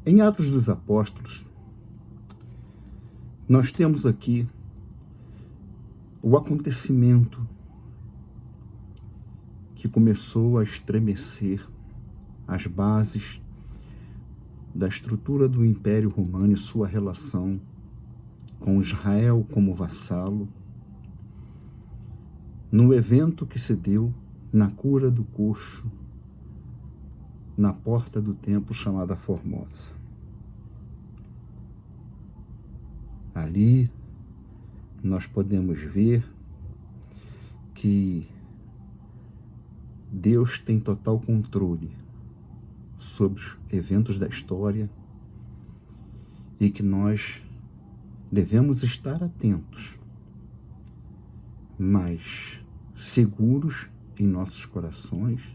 Em Atos dos Apóstolos, nós temos aqui o acontecimento que começou a estremecer as bases da estrutura do Império Romano e sua relação com Israel como vassalo, no evento que se deu na cura do coxo, na porta do templo chamada Formosa. Ali nós podemos ver que Deus tem total controle sobre os eventos da história e que nós devemos estar atentos, mas seguros em nossos corações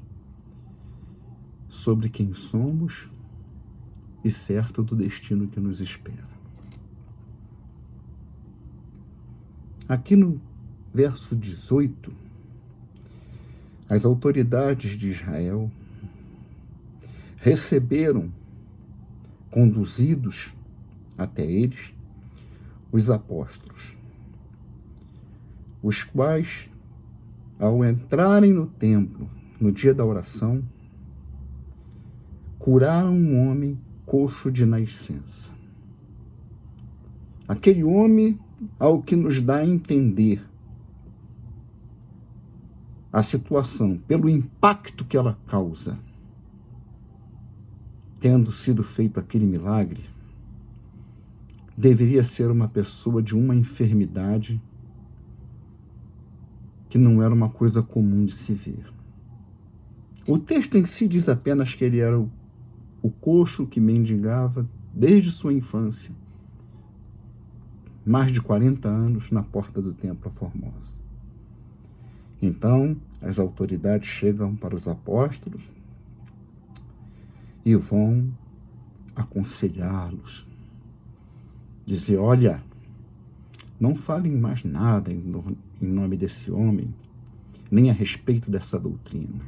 sobre quem somos e certo do destino que nos espera. Aqui no verso 18, as autoridades de Israel receberam, conduzidos até eles, os apóstolos, os quais, ao entrarem no templo no dia da oração, curaram um homem coxo de nascença. Aquele homem, ao que nos dá a entender a situação, pelo impacto que ela causa, tendo sido feito aquele milagre, deveria ser uma pessoa de uma enfermidade que não era uma coisa comum de se ver. O texto em si diz apenas que ele era o coxo que mendigava desde sua infância, mais de 40 anos na porta do templo Formosa. Então, as autoridades chegam para os apóstolos e vão aconselhá-los, dizer: olha, não falem mais nada em nome desse homem, nem a respeito dessa doutrina.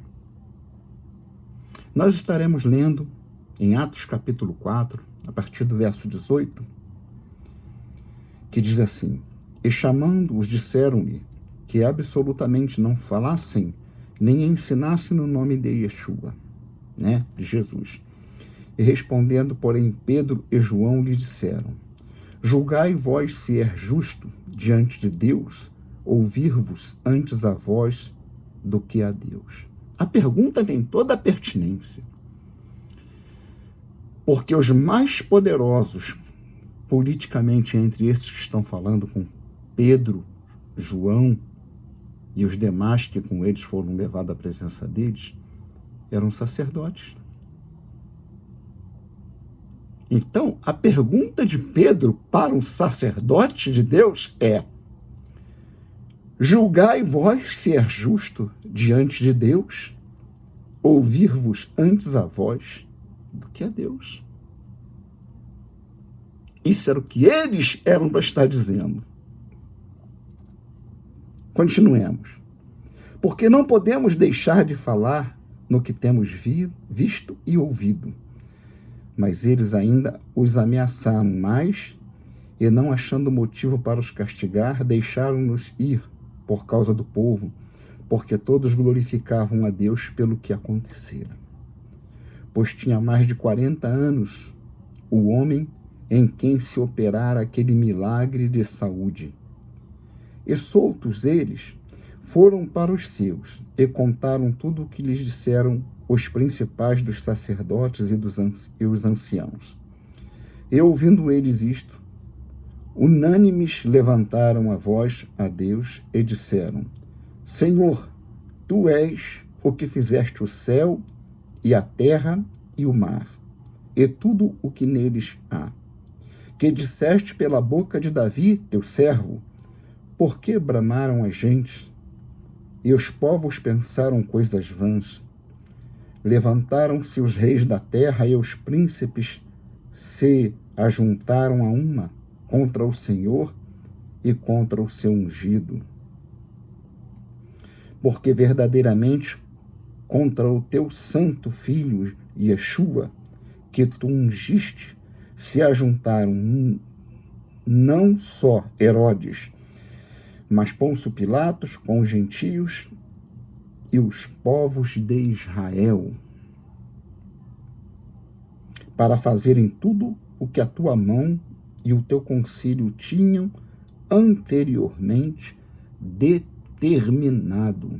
Nós estaremos lendo em Atos capítulo 4, a partir do verso 18, que diz assim: e chamando-os, disseram-lhe que absolutamente não falassem nem ensinassem no nome de Yeshua, de Jesus. E respondendo, porém, Pedro e João lhe disseram: julgai vós se é justo diante de Deus ouvir-vos antes a vós do que a Deus. A pergunta tem toda a pertinência, porque os mais poderosos politicamente entre esses que estão falando com Pedro, João e os demais que com eles foram levados à presença deles, eram sacerdotes. Então, a pergunta de Pedro para um sacerdote de Deus é: julgai vós se é justo diante de Deus ouvir-vos antes a vós do que a Deus. Isso era o que eles eram para estar dizendo. Continuemos. Porque não podemos deixar de falar no que temos visto e ouvido. Mas eles ainda os ameaçaram mais, e não achando motivo para os castigar, deixaram-nos ir por causa do povo, porque todos glorificavam a Deus pelo que acontecera. Pois tinha mais de 40 anos o homem em quem se operara aquele milagre de saúde. E soltos eles, foram para os seus, e contaram tudo o que lhes disseram os principais dos sacerdotes e os anciãos. E ouvindo eles isto, unânimes levantaram a voz a Deus e disseram: Senhor, tu és o que fizeste o céu e a terra e o mar, e tudo o que neles há, que disseste pela boca de Davi, teu servo: por que bramaram as gentes, e os povos pensaram coisas vãs? Levantaram-se os reis da terra, e os príncipes se ajuntaram a uma contra o Senhor e contra o seu ungido. Porque verdadeiramente contra o teu santo filho, Yeshua, que tu ungiste se ajuntaram não só Herodes, mas Pôncio Pilatos com os gentios e os povos de Israel, para fazerem tudo o que a tua mão e o teu concílio tinham anteriormente determinado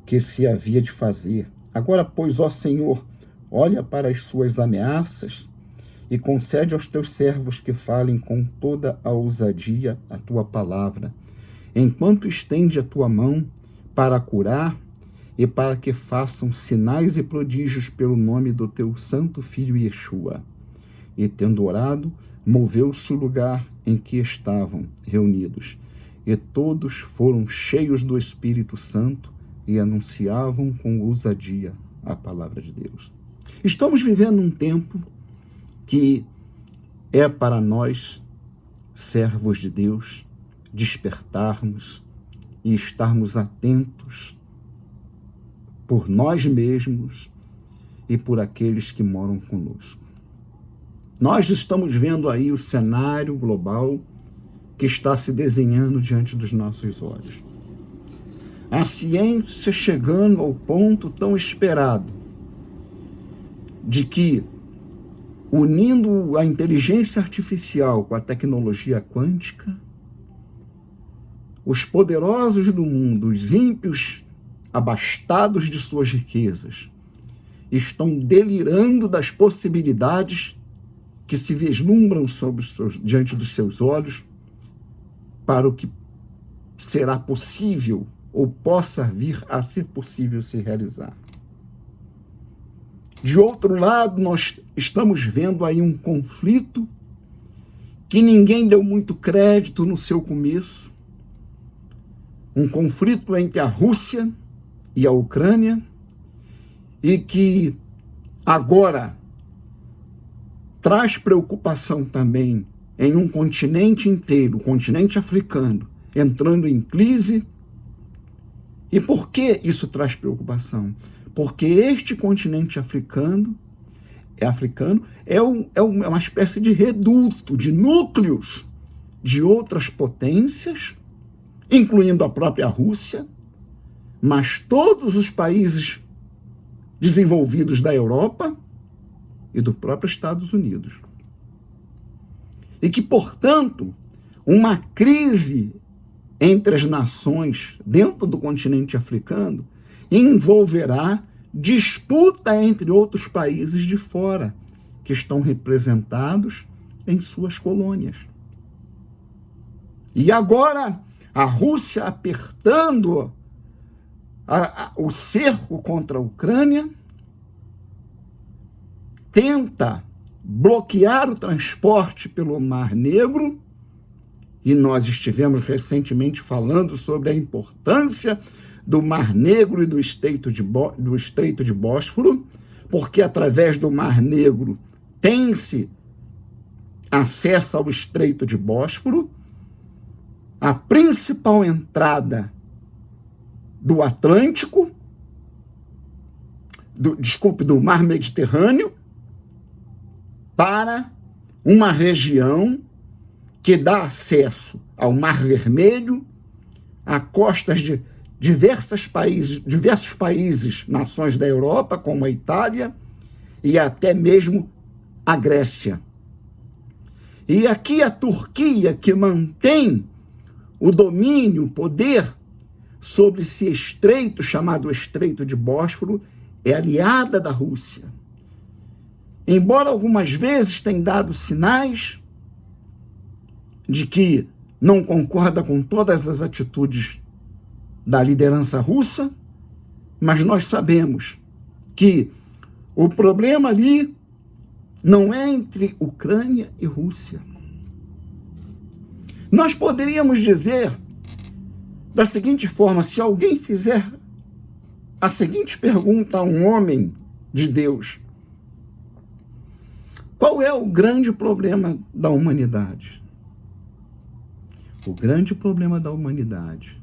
que se havia de fazer. Agora, pois, ó Senhor, olha para as suas ameaças e concede aos teus servos que falem com toda a ousadia a tua palavra, enquanto estende a tua mão para curar e para que façam sinais e prodígios pelo nome do teu santo filho Yeshua. E tendo orado, moveu-se o lugar em que estavam reunidos, e todos foram cheios do Espírito Santo e anunciavam com ousadia a palavra de Deus. Estamos vivendo um tempo que é para nós, servos de Deus, despertarmos e estarmos atentos por nós mesmos e por aqueles que moram conosco. Nós estamos vendo aí o cenário global que está se desenhando diante dos nossos olhos. A ciência chegando ao ponto tão esperado de que, unindo a inteligência artificial com a tecnologia quântica, os poderosos do mundo, os ímpios abastados de suas riquezas, estão delirando das possibilidades que se vislumbram diante dos seus olhos para o que será possível ou possa vir a ser possível se realizar. De outro lado, nós estamos vendo aí um conflito que ninguém deu muito crédito no seu começo, um conflito entre a Rússia e a Ucrânia, e que agora traz preocupação também em um continente inteiro, o continente africano, entrando em crise. E por que isso traz preocupação? Porque este continente africano é uma espécie de reduto, de núcleos de outras potências, incluindo a própria Rússia, mas todos os países desenvolvidos da Europa e do próprio Estados Unidos. E que, portanto, uma crise entre as nações dentro do continente africano envolverá disputa entre outros países de fora, que estão representados em suas colônias. E agora, a Rússia apertando o cerco contra a Ucrânia, tenta bloquear o transporte pelo Mar Negro, e nós estivemos recentemente falando sobre a importância do Mar Negro e do Estreito de Bósforo, porque através do Mar Negro tem-se acesso ao Estreito de Bósforo, a principal entrada do Atlântico, do Mar Mediterrâneo, para uma região que dá acesso ao Mar Vermelho, a costas de diversos países, nações da Europa, como a Itália, e até mesmo a Grécia. E aqui a Turquia, que mantém o domínio, o poder sobre esse estreito, chamado Estreito de Bósforo, é aliada da Rússia. Embora algumas vezes tenha dado sinais de que não concorda com todas as atitudes da liderança russa, mas nós sabemos que o problema ali não é entre Ucrânia e Rússia. Nós poderíamos dizer da seguinte forma: se alguém fizer a seguinte pergunta a um homem de Deus, qual é o grande problema da humanidade? O grande problema da humanidade,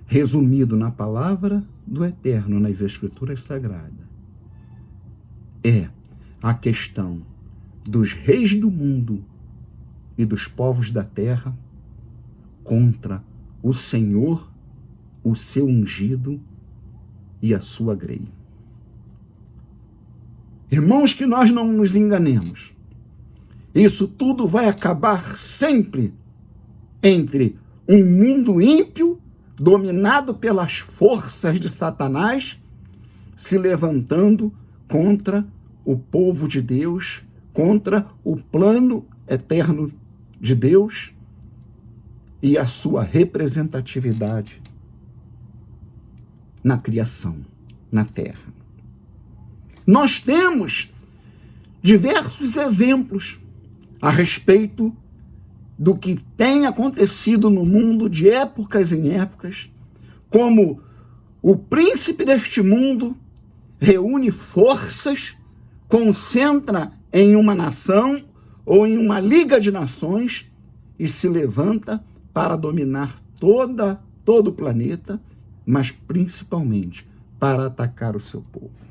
resumido na palavra do Eterno, nas Escrituras Sagradas, é a questão dos reis do mundo e dos povos da terra contra o Senhor, o seu ungido e a sua grei. Irmãos, que nós não nos enganemos. Isso tudo vai acabar sempre entre um mundo ímpio, dominado pelas forças de Satanás, se levantando contra o povo de Deus, contra o plano eterno de Deus e a sua representatividade na criação, na terra. Nós temos diversos exemplos a respeito do que tem acontecido no mundo de épocas em épocas, como o príncipe deste mundo reúne forças, concentra em uma nação ou em uma liga de nações e se levanta para dominar todo o planeta, mas principalmente para atacar o seu povo.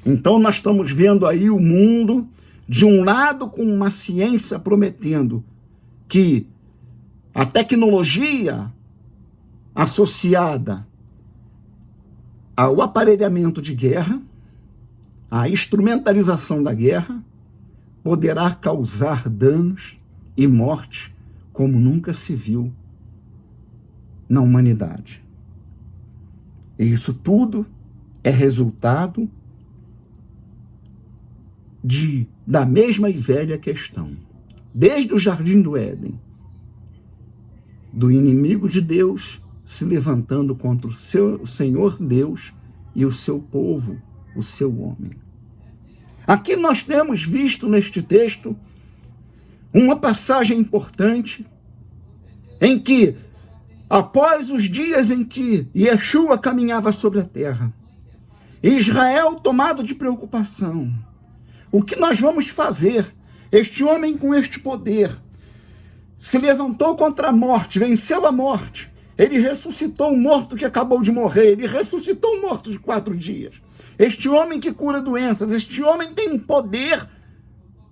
Então nós estamos vendo aí o mundo, de um lado, com uma ciência prometendo que a tecnologia associada ao aparelhamento de guerra, à instrumentalização da guerra, poderá causar danos e morte como nunca se viu na humanidade. E isso tudo é resultado da mesma e velha questão, desde o Jardim do Éden, do inimigo de Deus se levantando contra o seu Senhor Deus e o seu povo, o seu homem. Aqui nós temos visto neste texto uma passagem importante em que, após os dias em que Yeshua caminhava sobre a terra, Israel tomado de preocupação, o que nós vamos fazer? Este homem com este poder se levantou contra a morte, venceu a morte. Ele ressuscitou um morto que acabou de morrer. Ele ressuscitou um morto de 4 dias. Este homem que cura doenças, este homem tem um poder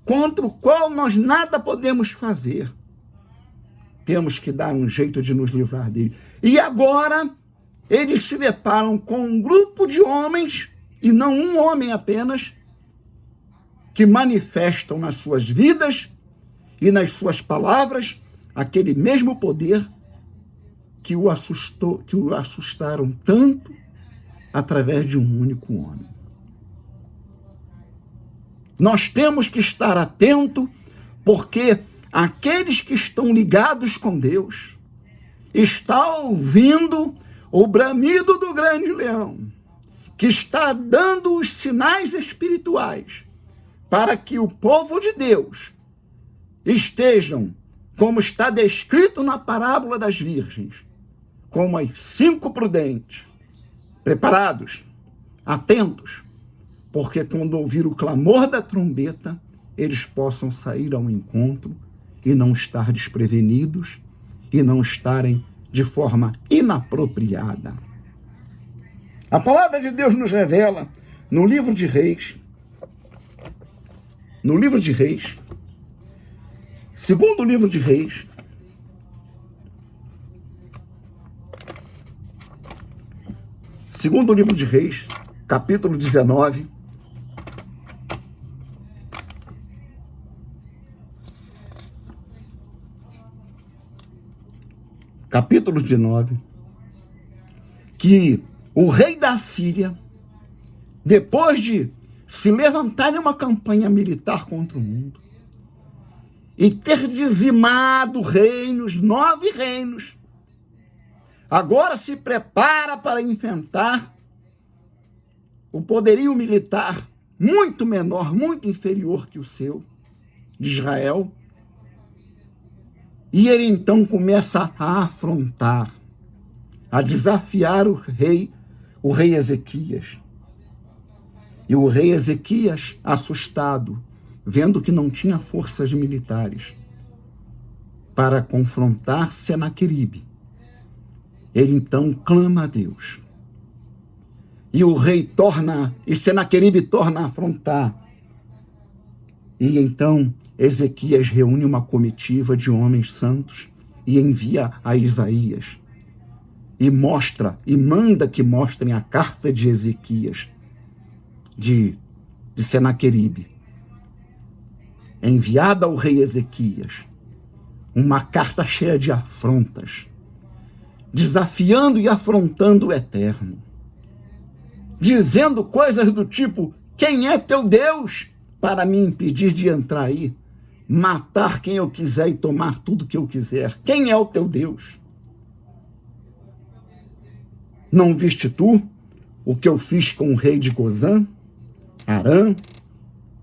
contra o qual nós nada podemos fazer. Temos que dar um jeito de nos livrar dele. E agora, eles se deparam com um grupo de homens, e não um homem apenas, que manifestam nas suas vidas e nas suas palavras aquele mesmo poder que o assustaram tanto através de um único homem. Nós temos que estar atento, porque aqueles que estão ligados com Deus estão ouvindo o bramido do grande leão, que está dando os sinais espirituais para que o povo de Deus estejam, como está descrito na parábola das virgens, como as 5 prudentes, preparados, atentos, porque quando ouvir o clamor da trombeta, eles possam sair ao encontro e não estar desprevenidos e não estarem de forma inapropriada. A palavra de Deus nos revela no livro de Reis, segundo livro de Reis, capítulo 19, que o rei da Síria, depois de se levantar em uma campanha militar contra o mundo e ter dizimado reinos, 9 reinos, agora se prepara para enfrentar o poderio militar muito menor, muito inferior que o seu, de Israel. E ele então começa a afrontar, a desafiar o rei Ezequias. E o rei Ezequias, assustado, vendo que não tinha forças militares para confrontar Senaqueribe, ele então clama a Deus. E o rei torna, e Senaqueribe torna a afrontar. E então Ezequias reúne uma comitiva de homens santos e envia a Isaías. E manda que mostrem a carta de Ezequias, de Senaqueribe, enviada ao rei Ezequias, uma carta cheia de afrontas, desafiando e afrontando o Eterno, dizendo coisas do tipo: quem é teu Deus para me impedir de entrar aí, matar quem eu quiser e tomar tudo que eu quiser? Quem é o teu Deus? Não viste tu o que eu fiz com o rei de Gozã, Arã,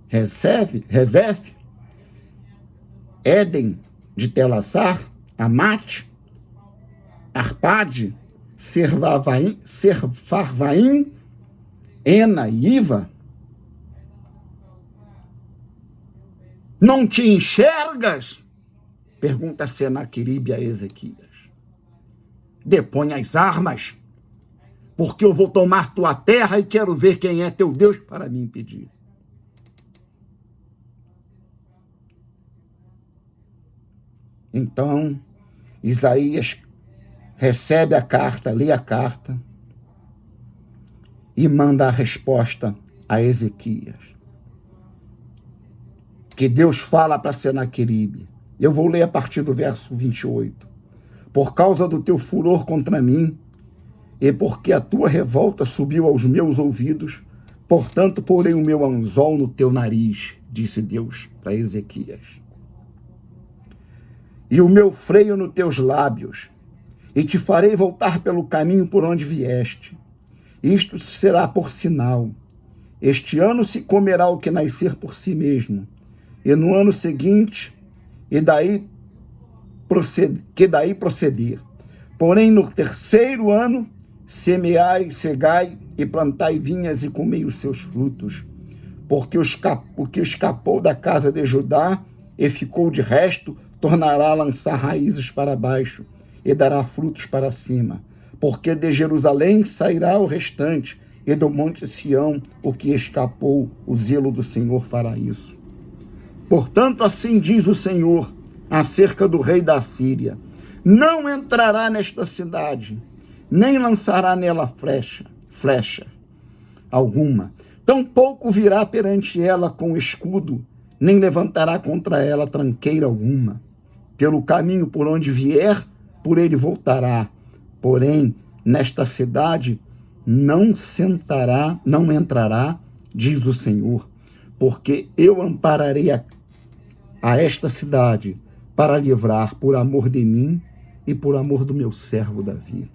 Rezef, Éden de Telassar, Amate, Arpade, Serfarvaim, Ena e Iva? Não te enxergas? Pergunta Senaqueribe a Ezequias. Depõe as armas, porque eu vou tomar tua terra e quero ver quem é teu Deus para me impedir. Então, Isaías recebe a carta, lê a carta e manda a resposta a Ezequias. Que Deus fala para Senaqueribe. Eu vou ler a partir do verso 28. Por causa do teu furor contra mim, e porque a tua revolta subiu aos meus ouvidos, portanto porei o meu anzol no teu nariz, disse Deus para Ezequias, e o meu freio nos teus lábios, e te farei voltar pelo caminho por onde vieste. Isto será por sinal. Este ano se comerá o que nascer por si mesmo, e no ano seguinte, daí proceder. Porém, no terceiro ano, semeai, cegai e plantai vinhas e comei os seus frutos, porque o que escapou da casa de Judá e ficou de resto, tornará a lançar raízes para baixo e dará frutos para cima, porque de Jerusalém sairá o restante, e do monte Sião o que escapou, o zelo do Senhor fará isso. Portanto, assim diz o Senhor acerca do rei da Síria: não entrará nesta cidade, nem lançará nela flecha alguma, tampouco virá perante ela com escudo, nem levantará contra ela tranqueira alguma. Pelo caminho por onde vier, por ele voltará. Porém, nesta cidade não entrará, diz o Senhor, porque eu ampararei a esta cidade para livrar por amor de mim e por amor do meu servo Davi.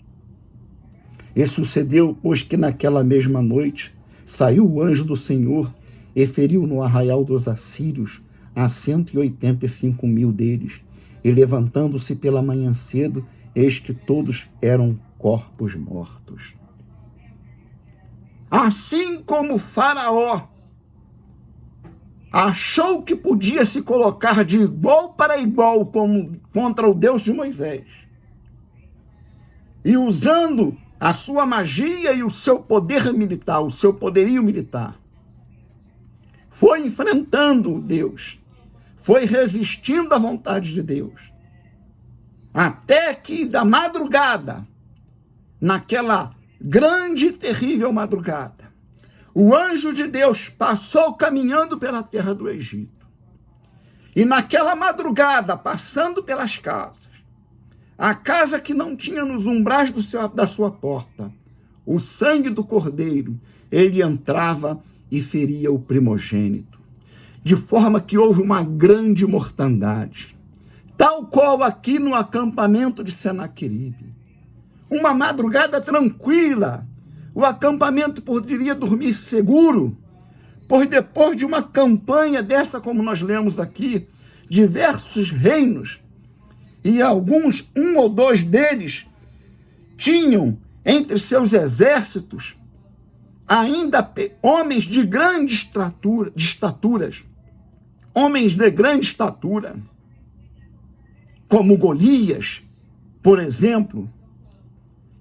E sucedeu, pois, que naquela mesma noite saiu o anjo do Senhor e feriu no arraial dos assírios a 185.000 deles. E levantando-se pela manhã cedo, eis que todos eram corpos mortos. Assim como Faraó achou que podia se colocar de igual para igual contra o Deus de Moisés, e usando a sua magia e o seu poder militar, o seu poderio militar, foi enfrentando Deus, foi resistindo à vontade de Deus, até que da madrugada, naquela grande e terrível madrugada, o anjo de Deus passou caminhando pela terra do Egito. E naquela madrugada, passando pelas casas, a casa que não tinha nos umbrais da sua porta o sangue do cordeiro, ele entrava e feria o primogênito, de forma que houve uma grande mortandade, tal qual aqui no acampamento de Senaqueribe. Uma madrugada tranquila, o acampamento poderia dormir seguro, pois depois de uma campanha dessa, como nós lemos aqui, diversos reinos, e alguns, um ou dois deles, tinham entre seus exércitos ainda homens de grande estaturas, homens de grande estatura, como Golias, por exemplo.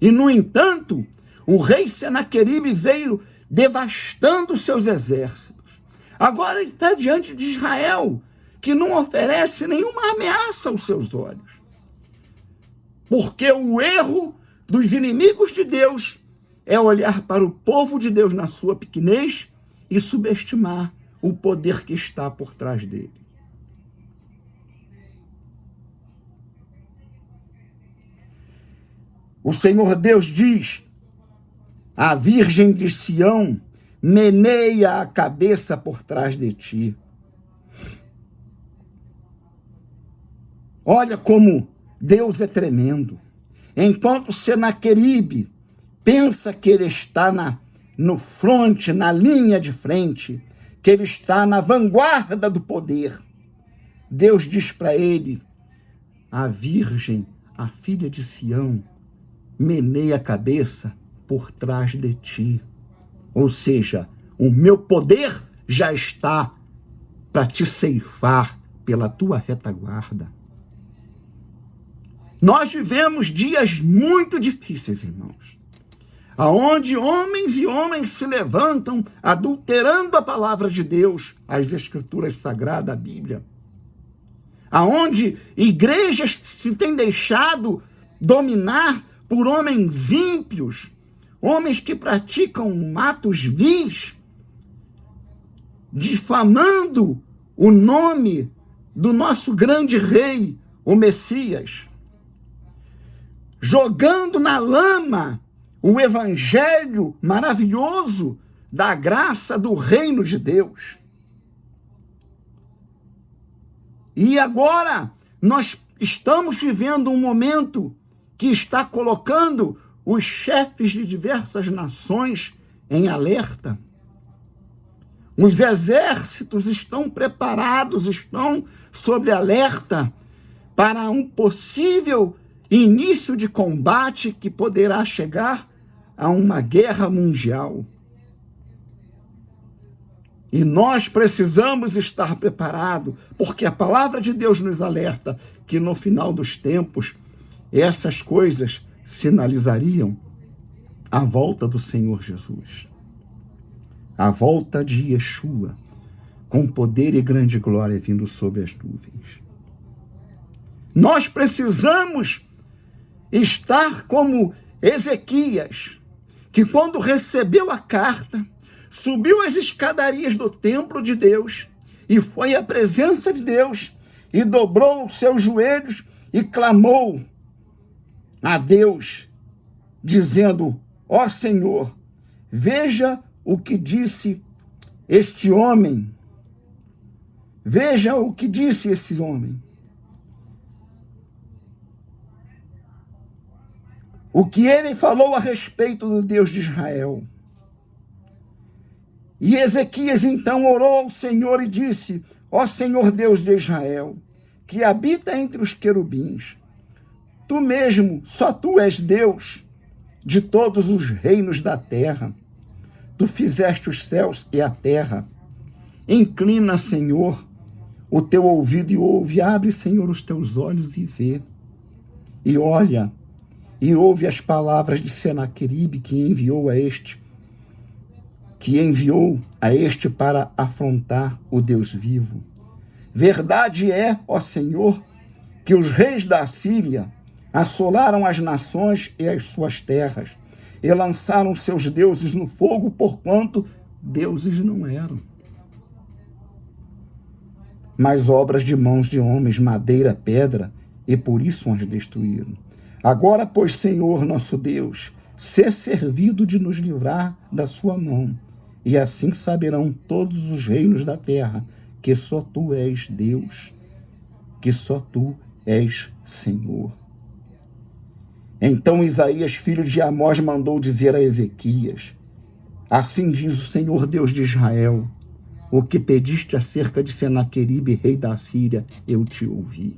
E, no entanto, O rei Senaqueribe veio devastando seus exércitos. Agora ele está diante de Israel, que não oferece nenhuma ameaça aos seus olhos. Porque o erro dos inimigos de Deus é olhar para o povo de Deus na sua pequenez e subestimar o poder que está por trás dele. O Senhor Deus diz: a Virgem de Sião meneia a cabeça por trás de ti. Olha como Deus é tremendo. Enquanto Senaqueribe pensa que ele está no fronte, na linha de frente, que ele está na vanguarda do poder, Deus diz para ele: a Virgem, a filha de Sião, meneia a cabeça por trás de ti. Ou seja, o meu poder já está para te ceifar pela tua retaguarda. Nós vivemos dias muito difíceis, irmãos, aonde homens e homens se levantam adulterando a palavra de Deus, as escrituras sagradas, a Bíblia, aonde igrejas se têm deixado dominar por homens ímpios, homens que praticam atos vis, difamando o nome do nosso grande rei, o Messias, jogando na lama o evangelho maravilhoso da graça do reino de Deus. E agora nós estamos vivendo um momento que está colocando os chefes de diversas nações em alerta. Os exércitos estão preparados, estão sob alerta para um possível início de combate que poderá chegar a uma guerra mundial. E nós precisamos estar preparados, porque a palavra de Deus nos alerta que no final dos tempos essas coisas sinalizariam a volta do Senhor Jesus, a volta de Yeshua, com poder e grande glória vindo sobre as nuvens. Nós precisamos estar como Ezequias, que quando recebeu a carta, subiu as escadarias do templo de Deus e foi à presença de Deus e dobrou os seus joelhos e clamou a Deus, dizendo: ó Senhor, veja o que disse este homem. Veja o que disse esse homem. O que ele falou a respeito do Deus de Israel. E Ezequias então orou ao Senhor e disse: ó Senhor Deus de Israel, que habita entre os querubins, tu mesmo, só tu és Deus de todos os reinos da terra. Tu fizeste os céus e a terra. Inclina, Senhor, o teu ouvido e ouve. Abre, Senhor, os teus olhos e vê. E olha, e ouve as palavras de Senaqueribe, que enviou a este para afrontar o Deus vivo. Verdade é, ó Senhor, que os reis da Assíria assolaram as nações e as suas terras, e lançaram seus deuses no fogo, porquanto deuses não eram, mas obras de mãos de homens, madeira, pedra, e por isso as destruíram. Agora, pois, Senhor nosso Deus, sê servido de nos livrar da sua mão, e assim saberão todos os reinos da terra que só tu és Deus, que só tu és Senhor. Então Isaías, filho de Amós, mandou dizer a Ezequias: assim diz o Senhor Deus de Israel, o que pediste acerca de Senaqueribe, rei da Assíria, eu te ouvi.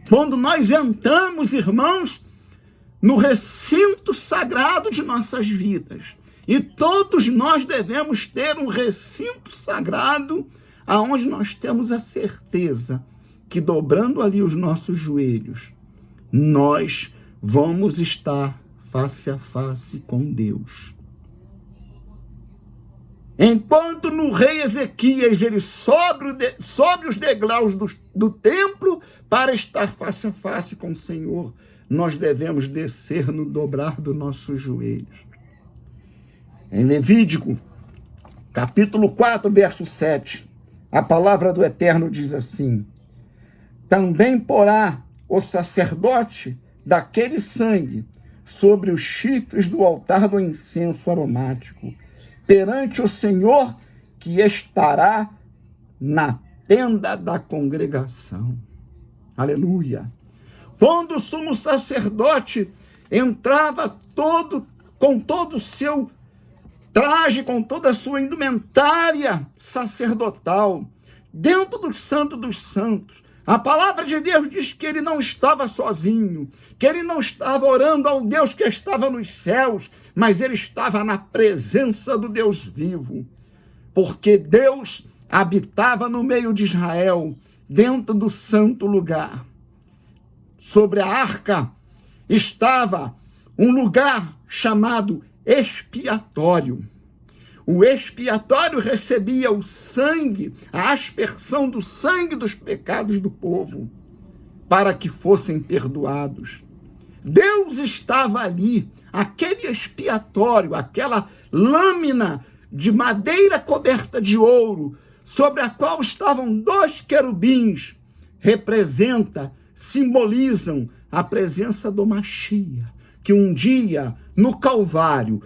Quando nós entramos, irmãos, no recinto sagrado de nossas vidas, e todos nós devemos ter um recinto sagrado aonde nós temos a certeza que, dobrando ali os nossos joelhos, nós vamos estar face a face com Deus. Enquanto no rei Ezequias ele sobe os degraus do templo para estar face a face com o Senhor, nós devemos descer no dobrar dos nossos joelhos. Em Levítico, capítulo 4, verso 7, a palavra do Eterno diz assim: também porá o sacerdote daquele sangue sobre os chifres do altar do incenso aromático, perante o Senhor, que estará na tenda da congregação. Aleluia! Quando o sumo sacerdote entrava com todo o seu traje, com toda a sua indumentária sacerdotal, dentro do Santo dos Santos, a palavra de Deus diz que ele não estava sozinho, que ele não estava orando ao Deus que estava nos céus, mas ele estava na presença do Deus vivo, porque Deus habitava no meio de Israel, dentro do santo lugar. Sobre a arca estava um lugar chamado expiatório. O expiatório recebia o sangue, a aspersão do sangue dos pecados do povo, para que fossem perdoados. Deus estava ali, aquele expiatório, aquela lâmina de madeira coberta de ouro, sobre a qual estavam 2 querubins, simbolizam a presença do Machia, que um dia, no Calvário,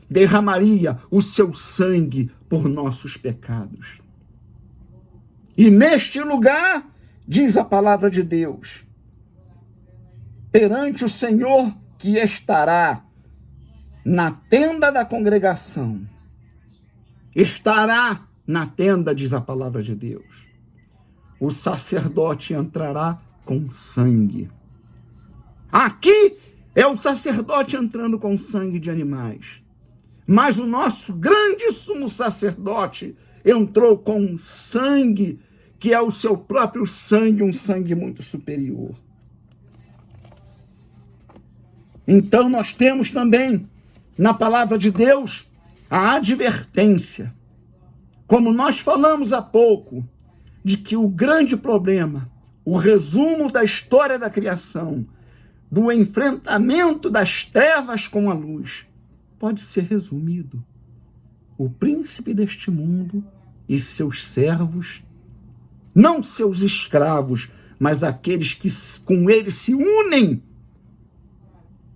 derramaria o seu sangue por nossos pecados. E neste lugar, diz a palavra de Deus, perante o Senhor que estará na tenda da congregação. Estará na tenda, diz a palavra de Deus. O sacerdote entrará com sangue. Aqui é o sacerdote entrando com sangue de animais. Mas o nosso grande sumo sacerdote entrou com sangue, que é o seu próprio sangue, um sangue muito superior. Então nós temos também, na palavra de Deus, a advertência, como nós falamos há pouco, de que o grande problema, o resumo da história da criação, do enfrentamento das trevas com a luz, pode ser resumido. O príncipe deste mundo e seus servos, não seus escravos, mas aqueles que com ele se unem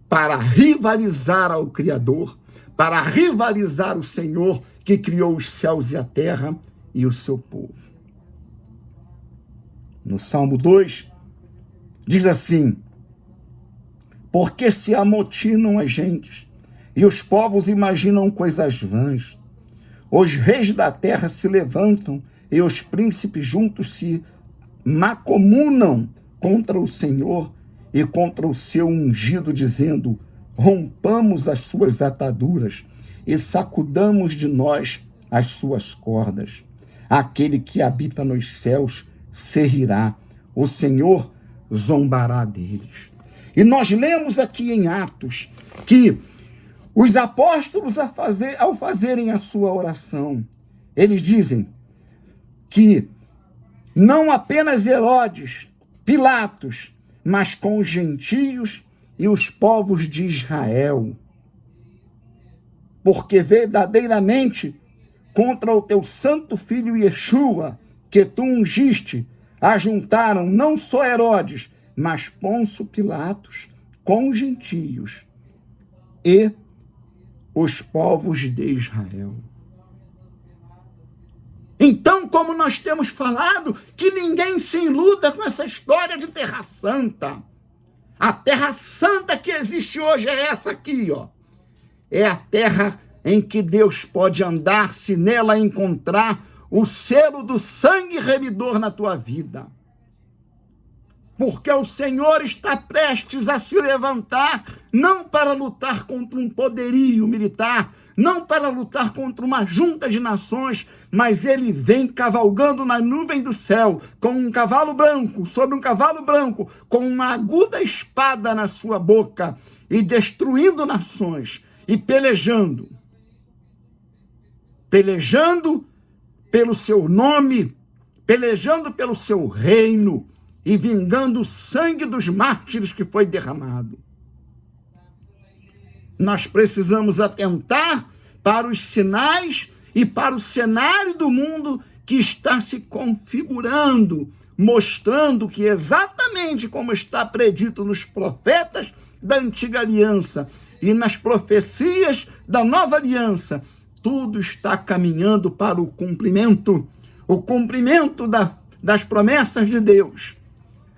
para rivalizar ao Criador, para rivalizar o Senhor que criou os céus e a terra e o seu povo. No Salmo 2, diz assim: porque se amotinam as gentes, e os povos imaginam coisas vãs. Os reis da terra se levantam, e os príncipes juntos se macomunam contra o Senhor e contra o seu ungido, dizendo: rompamos as suas ataduras e sacudamos de nós as suas cordas. Aquele que habita nos céus se rirá, o Senhor zombará deles. E nós lemos aqui em Atos que os apóstolos, ao fazerem a sua oração, eles dizem que não apenas Herodes, Pilatos, mas com os gentios e os povos de Israel, porque verdadeiramente contra o teu santo filho Yeshua, que tu ungiste, ajuntaram não só Herodes, mas Pôncio Pilatos com os gentios e os povos de Israel. Então, como nós temos falado, que ninguém se iluda com essa história de Terra Santa. A Terra Santa que existe hoje é essa aqui, ó. É a terra em que Deus pode andar se nela encontrar o selo do sangue remidor na tua vida. porque o Senhor está prestes a se levantar, não para lutar contra um poderio militar, não para lutar contra uma junta de nações, mas ele vem cavalgando na nuvem do céu, com um cavalo branco, sobre um cavalo branco, com uma aguda espada na sua boca, e destruindo nações, e pelejando pelo seu nome, pelejando pelo seu reino, e vingando o sangue dos mártires que foi derramado. Nós precisamos atentar para os sinais e para o cenário do mundo que está se configurando, mostrando que exatamente como está predito nos profetas da antiga aliança e nas profecias da nova aliança, tudo está caminhando para o cumprimento das promessas de Deus,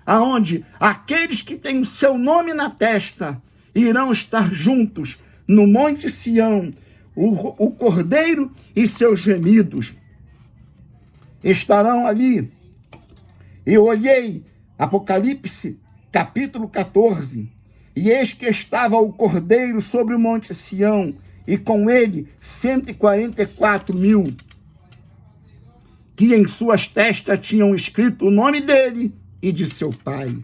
aonde aqueles que têm o seu nome na testa irão estar juntos no Monte Sião, o Cordeiro e seus gemidos estarão ali. Eu olhei, Apocalipse, capítulo 14, e eis que estava o Cordeiro sobre o Monte Sião, e com ele 144.000, que em suas testas tinham escrito o nome dele e de seu pai.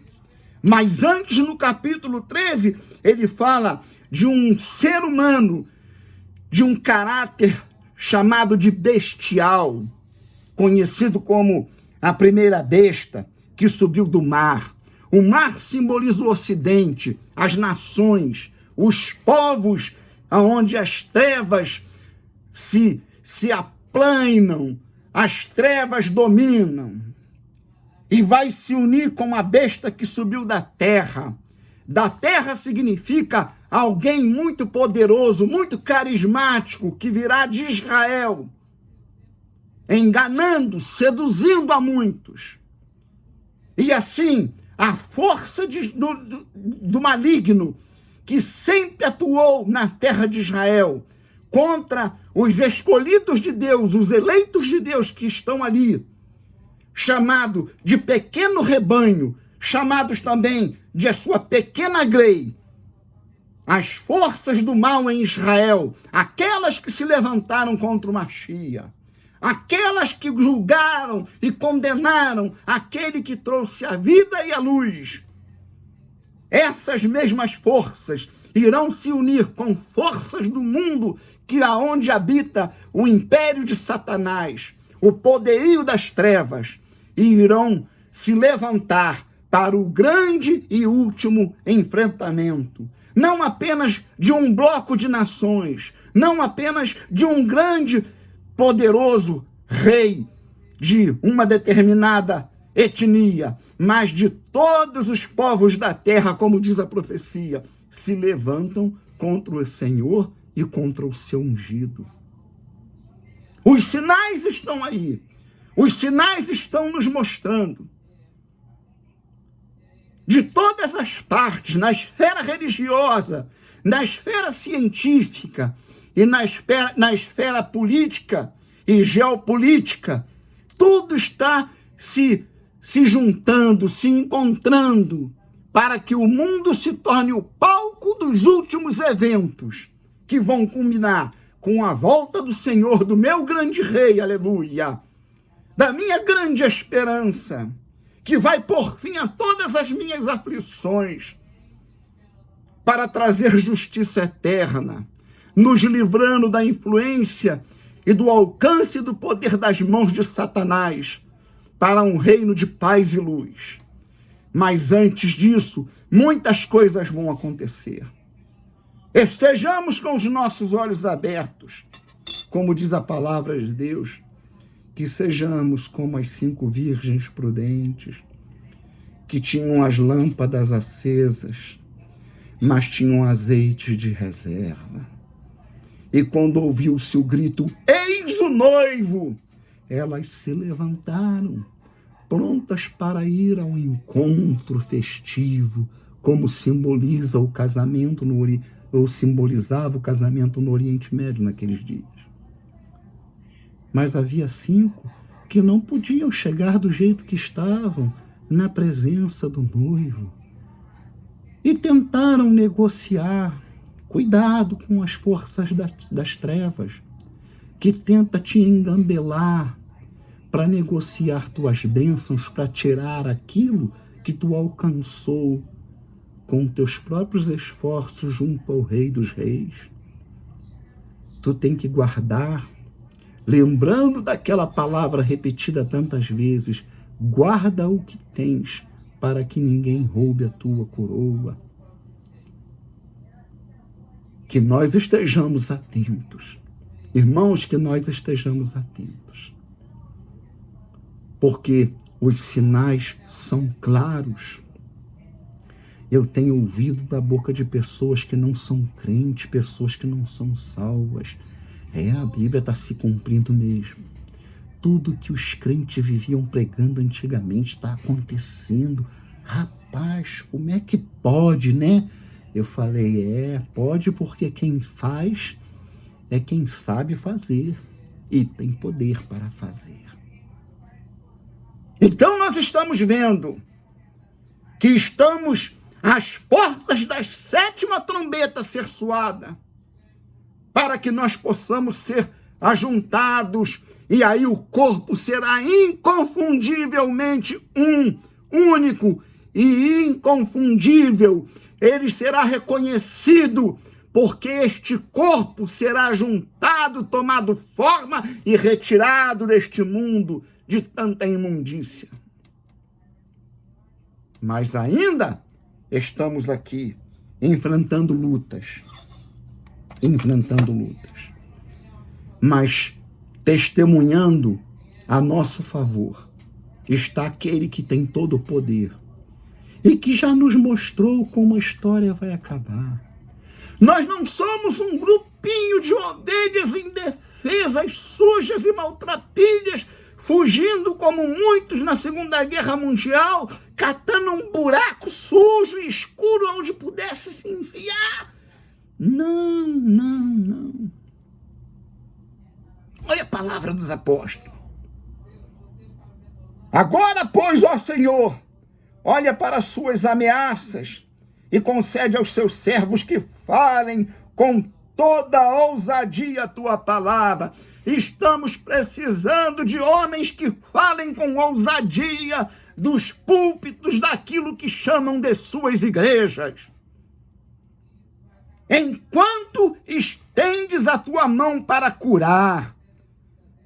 Mas antes, no capítulo 13, ele fala de um ser humano, de um caráter chamado de bestial, conhecido como a primeira besta, que subiu do mar. O mar simboliza o Ocidente, as nações, os povos, onde as trevas se aplainam, as trevas dominam. E vai se unir com a besta que subiu da terra. Da terra significa alguém muito poderoso, muito carismático, que virá de Israel, enganando, seduzindo a muitos. E assim, a força do maligno, que sempre atuou na terra de Israel, contra os escolhidos de Deus, os eleitos de Deus que estão ali, chamado de pequeno rebanho, chamados também de a sua pequena grei, as forças do mal em Israel, aquelas que se levantaram contra o Machia, aquelas que julgaram e condenaram aquele que trouxe a vida e a luz, essas mesmas forças irão se unir com forças do mundo que aonde habita o império de Satanás, o poderio das trevas, e irão se levantar para o grande e último enfrentamento, não apenas de um bloco de nações, não apenas de um grande, poderoso rei de uma determinada etnia, mas de todos os povos da terra, como diz a profecia, se levantam contra o Senhor e contra o seu ungido. Os sinais estão aí. Os sinais estão nos mostrando. De todas as partes, na esfera religiosa, na esfera científica e na esfera política e geopolítica, tudo está se juntando, se encontrando, para que o mundo se torne o palco dos últimos eventos, que vão culminar com a volta do Senhor, do meu grande rei, aleluia, da minha grande esperança, que vai pôr fim a todas as minhas aflições, para trazer justiça eterna, nos livrando da influência e do alcance do poder das mãos de Satanás, para um reino de paz e luz. Mas antes disso, muitas coisas vão acontecer. Estejamos com os nossos olhos abertos, como diz a palavra de Deus, que sejamos como as 5 virgens prudentes, que tinham as lâmpadas acesas, mas tinham azeite de reserva. E quando ouviu-se o grito, eis o noivo, elas se levantaram, prontas para ir ao encontro festivo, como simboliza o casamento ou simbolizava o casamento no Oriente Médio naqueles dias. Mas havia 5 que não podiam chegar do jeito que estavam, na presença do noivo e tentaram negociar. Cuidado com as forças das trevas, que tenta te engambelar para negociar tuas bênçãos, para tirar aquilo que tu alcançou com teus próprios esforços junto ao Rei dos Reis. Tu tem que guardar, lembrando daquela palavra repetida tantas vezes, guarda o que tens, para que ninguém roube a tua coroa. Que nós estejamos atentos. Irmãos, que nós estejamos atentos. Porque os sinais são claros. Eu tenho ouvido da boca de pessoas que não são crentes, pessoas que não são salvas. A Bíblia está se cumprindo mesmo. Tudo que os crentes viviam pregando antigamente está acontecendo. Rapaz, como é que pode, né? Eu falei, pode, porque quem faz é quem sabe fazer e tem poder para fazer. Então nós estamos vendo que estamos às portas da 7ª trombeta ser soada, para que nós possamos ser ajuntados, e aí o corpo será inconfundivelmente único e inconfundível. Ele será reconhecido, porque este corpo será juntado, tomado forma e retirado deste mundo de tanta imundícia. Mas ainda estamos aqui enfrentando lutas. Mas testemunhando a nosso favor está aquele que tem todo o poder e que já nos mostrou como a história vai acabar. Nós não somos um grupinho de ovelhas indefesas, sujas e maltrapilhas, fugindo como muitos na Segunda Guerra Mundial, catando um buraco sujo e escuro onde pudesse se enfiar. Não. Olha a palavra dos apóstolos. Agora, pois, ó Senhor, olha para as suas ameaças e concede aos seus servos que falem com toda a ousadia a tua palavra. Estamos precisando de homens que falem com ousadia dos púlpitos daquilo que chamam de suas igrejas. Enquanto estendes a tua mão para curar,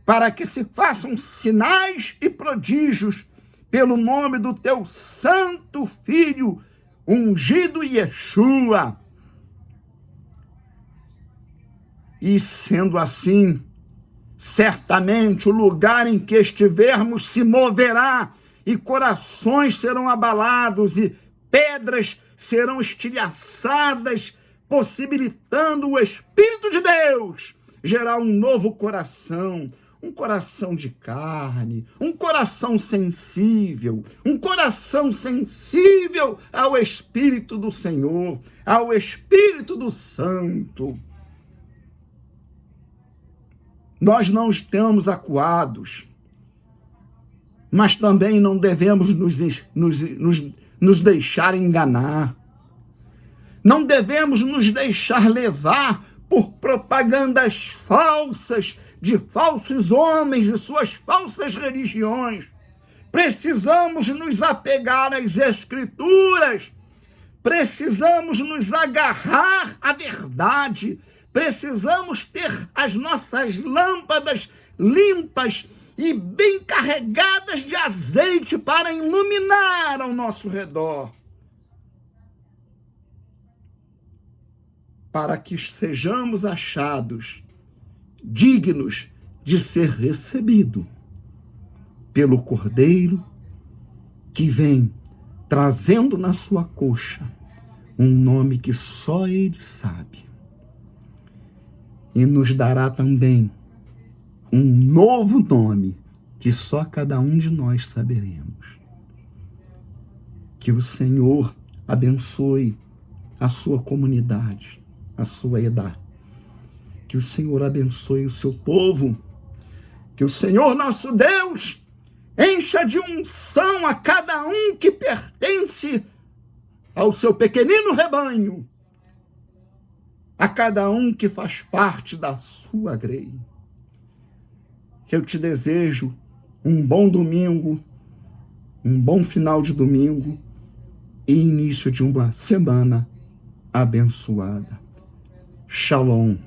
para que se façam sinais e prodígios pelo nome do teu santo Filho, ungido Yeshua. E sendo assim, certamente o lugar em que estivermos se moverá, e corações serão abalados, e pedras serão estilhaçadas, possibilitando o Espírito de Deus gerar um novo coração, um coração de carne, um coração sensível ao Espírito do Senhor, ao Espírito do Santo. Nós não estamos acuados, mas também não devemos nos deixar enganar. Não devemos nos deixar levar por propagandas falsas de falsos homens e suas falsas religiões. Precisamos nos apegar às Escrituras, precisamos nos agarrar à verdade, precisamos ter as nossas lâmpadas limpas e bem carregadas de azeite para iluminar ao nosso redor, para que sejamos achados dignos de ser recebido pelo Cordeiro que vem trazendo na sua coxa um nome que só Ele sabe. E nos dará também um novo nome que só cada um de nós saberemos. Que o Senhor abençoe a sua comunidade, a sua Edá. Que o Senhor abençoe o seu povo. Que o Senhor nosso Deus Encha de unção a cada um que pertence ao seu pequenino rebanho, a cada um que faz parte da sua grei. Eu te desejo um bom domingo, um bom final de domingo e início de uma semana abençoada. Shalom.